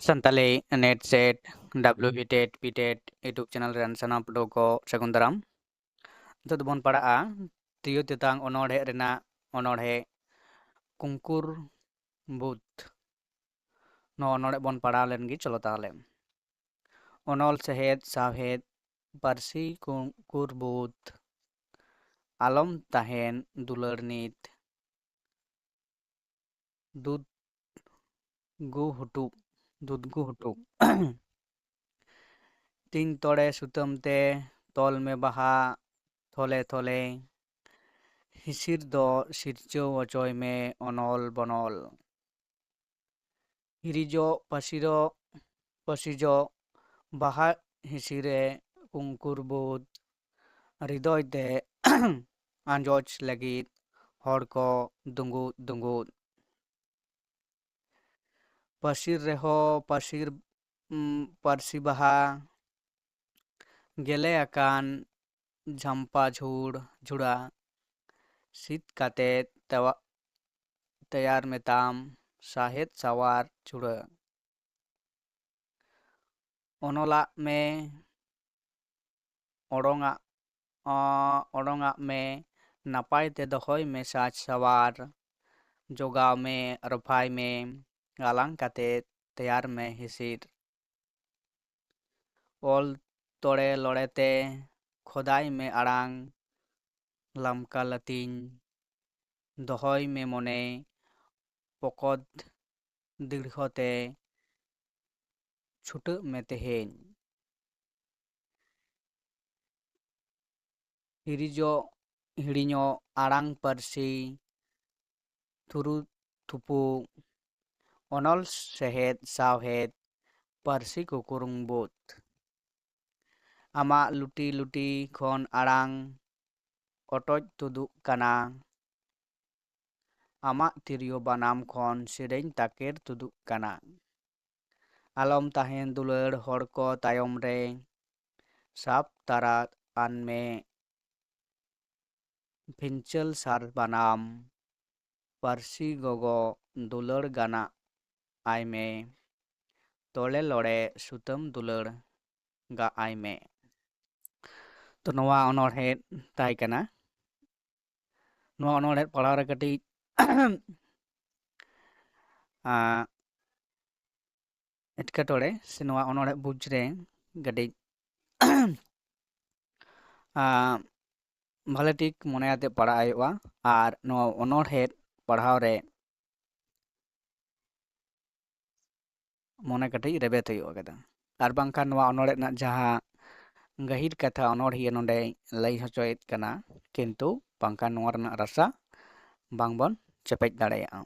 Santali net set WB TET PTET YouTube channel ᱨᱮᱱ ᱥᱟᱱᱟᱢ ᱯᱟᱹᱴᱷᱩᱣᱟᱹ ᱠᱚ ᱥᱟᱹᱜᱩᱱ ᱫᱟᱨᱟᱢ। ᱱᱤᱛᱚᱜ ᱫᱚᱵᱚᱱ ᱯᱟᱲᱦᱟᱜᱼᱟ ᱛᱤᱭᱳ ᱛᱮᱛᱟᱝ ᱚᱱᱚᱬᱦᱮ ᱨᱮᱱᱟᱜ ᱚᱱᱚᱬᱦᱮ ᱠᱩᱝᱠᱩᱨ ᱵᱩᱫ। ᱱᱚᱣᱟ ᱚᱱᱚᱬᱦᱮ ᱵᱚᱱ ᱯᱟᱲᱦᱟᱣ ᱞᱮᱱ ᱜᱮ ᱪᱚᱞᱚ ᱛᱟᱦᱚᱞᱮ। ᱚᱱᱚᱞ ᱥᱮᱦᱮᱫ ᱥᱟᱶᱦᱮᱫ ᱯᱟᱹᱨᱥᱤ ᱠᱩᱝᱠᱩᱨ ᱵᱩᱫ ᱟᱞᱚᱢ ᱛᱟᱦᱮᱱ ᱫᱩᱞᱟᱹᱲ ᱱᱤᱛ ᱫᱩᱫᱜᱩ ᱦᱩᱴᱩᱜ ᱛᱤᱧ ᱛᱚᱲᱮ ᱥᱩᱛᱟᱹᱢ ᱛᱮ ᱛᱚᱞ ᱢᱮ ᱵᱟᱦᱟ ᱛᱷᱚᱞᱮ ᱛᱷᱚᱞᱮ ᱦᱤᱥᱤᱨ ᱫᱚ ᱥᱤᱨᱡᱟᱹᱣ ᱦᱚᱪᱚᱭ ᱢᱮ ᱚᱱᱚᱞ ᱵᱚᱱᱚᱞ। ᱦᱤᱨᱤᱡᱚᱜ ᱯᱟᱹᱥᱤᱡᱚᱜ ᱵᱟᱦᱟ ᱦᱤᱸᱥᱤᱨᱮ ᱠᱩᱝᱠᱩᱨ ᱵᱩᱫ ᱦᱨᱤᱫᱚᱭ ᱛᱮ ᱟᱸᱡᱚᱪ ᱞᱟᱹᱜᱤᱫ ᱦᱚᱲ ᱠᱚ ᱫᱩᱸᱜᱩᱫ ᱫᱩᱸᱜᱩᱫ। ᱯᱟᱹᱥᱤᱨ ᱨᱮᱦᱚᱸ ᱯᱟᱹᱨᱥᱤ ᱵᱟᱦᱟ ᱜᱮᱞᱮ ᱟᱠᱟᱱ ᱡᱷᱟᱢᱯᱟ ᱡᱷᱩᱲᱟ ᱥᱤᱫ ᱠᱟᱛᱮᱫ ᱛᱮᱭᱟᱨ ᱢᱮᱛᱟᱢ ᱥᱟᱦᱮᱫ ᱥᱟᱣᱟᱨ ᱪᱩᱲᱟᱹ। ᱚᱱᱚᱞᱟᱜ ᱢᱮ ᱚᱰᱚᱝᱟᱜ ᱢᱮ ᱱᱟᱯᱟᱭ ᱛᱮ ᱫᱚᱦᱚᱭ ᱢᱮ ᱥᱟᱡᱽ ᱥᱟᱶᱟᱨ। ᱡᱚᱜᱟᱣ ᱢᱮ ᱨᱚᱯᱷᱟᱭ ᱢᱮ ᱜᱟᱞᱟᱝ ᱠᱟᱛᱮᱫ ᱛᱮᱭᱟᱨ ᱢᱮ ᱦᱤᱸᱥᱤᱫ। ᱚᱞ ᱛᱚᱲᱮ ᱞᱚᱲᱮ ᱛᱮ ᱠᱷᱚᱫᱟᱭ ᱢᱮ ᱟᱲᱟᱝ ᱞᱟᱢᱠᱟ ᱞᱟᱹᱛᱤᱧ ᱫᱚᱦᱚᱭ ᱢᱮ ᱢᱚᱱᱮ ᱯᱚᱠᱚᱫ ᱫᱤᱲᱦᱚ ᱛᱮ ᱪᱷᱩᱴᱟᱹᱜ ᱢᱮ ᱛᱮᱦᱮᱧ। ᱦᱤᱲᱤᱧᱚᱜ ᱟᱲᱟᱝ ᱯᱟᱹᱨᱥᱤ ᱛᱷᱩᱨᱩ ᱛᱷᱩᱯᱩ ᱚᱱᱚᱞ ᱥᱮᱦᱮᱫ ᱥᱟᱶᱦᱮᱫ ᱯᱟᱹᱨᱥᱤ ᱠᱩᱠᱩᱨᱩᱝ ᱵᱩᱫ। ᱟᱢᱟᱜ ᱞᱩᱴᱤ ᱞᱩᱴᱤ ᱠᱷᱚᱱ ᱟᱲᱟᱝ ᱚᱴᱚᱡ ᱛᱩᱫᱩᱜ ᱠᱟᱱᱟ। ᱟᱢᱟᱜ ᱛᱤᱨᱭᱳ ᱵᱟᱱᱟᱢ ᱠᱷᱚᱱ ᱥᱮᱨᱮᱧ ᱛᱟᱠᱮᱨ ᱛᱩᱫᱩᱜ ᱠᱟᱱᱟ। ᱟᱞᱚᱢ ᱛᱟᱦᱮᱱ ᱫᱩᱞᱟᱹᱲ ᱦᱚᱲ ᱠᱚ ᱛᱟᱭᱚᱢ ᱨᱮ ᱥᱟᱵ ᱛᱟᱨᱟ ᱟᱱ ᱢᱮ ᱯᱷᱤᱧᱪᱟᱹᱞ ᱥᱟᱨ ᱵᱟᱱᱟᱢ ᱯᱟᱹᱨᱥᱤ ᱜᱚᱜᱚ ᱫᱩᱞᱟᱹᱲ ᱜᱟᱱᱟᱜ ᱟᱭ ᱢᱮ ᱛᱚᱲᱮ ᱞᱚᱲᱮ ᱥᱩᱛᱟᱹᱢ ᱫᱩᱞᱟᱹᱲ ᱜᱟᱜ ᱟᱭ ᱢᱮ। ᱛᱚ ᱱᱚᱣᱟ ᱚᱱᱚᱬᱦᱮ ᱛᱟᱦᱮᱸ ᱠᱟᱱᱟ। ᱱᱚᱣᱟ ᱚᱱᱚᱬᱦᱮ ᱯᱟᱲᱦᱟᱣ ᱨᱮ ᱠᱟᱹᱴᱤᱡ ᱮᱴᱠᱮᱴᱚᱬᱮ ᱥᱮ ᱱᱚᱣᱟ ᱚᱱᱚᱬᱦᱮ ᱵᱩᱡᱽ ᱨᱮ ᱠᱟᱹᱴᱤᱡ ᱵᱷᱟᱞᱮ ᱴᱷᱤᱠ ᱢᱚᱱᱮ ᱟᱛᱮ ᱯᱟᱲᱦᱟᱜ ᱦᱩᱭᱩᱜᱼᱟ। ᱟᱨ ᱱᱚᱣᱟ ᱚᱱᱚᱬᱦᱮ ᱯᱟᱲᱦᱟᱣ ᱨᱮ ᱢᱚᱱᱮ ᱠᱟᱹᱴᱤᱡ ᱨᱮᱵᱮᱫ ᱦᱩᱭᱩᱜ ᱟᱠᱟᱫᱟ। ᱟᱨ ᱵᱟᱝᱠᱷᱟᱱ ᱱᱚᱣᱟ ᱚᱱᱚᱬᱦᱮ ᱨᱮᱱᱟᱜ ᱡᱟᱦᱟᱸ ᱜᱟᱹᱦᱤᱨ ᱠᱟᱛᱷᱟ ᱚᱱᱚᱬᱦᱤᱭᱟᱹ ᱱᱚᱰᱮ ᱞᱟᱹᱭ ᱦᱚᱪᱚᱭᱮᱫ ᱠᱟᱱᱟ ᱠᱤᱱᱛᱩ ᱵᱟᱝᱠᱷᱟᱱ ᱱᱚᱣᱟ ᱨᱮᱱᱟᱜ ᱨᱟᱥᱟ ᱵᱟᱝᱵᱚᱱ ᱪᱮᱯᱮᱡ ᱫᱟᱲᱮᱭᱟᱜᱼᱟ।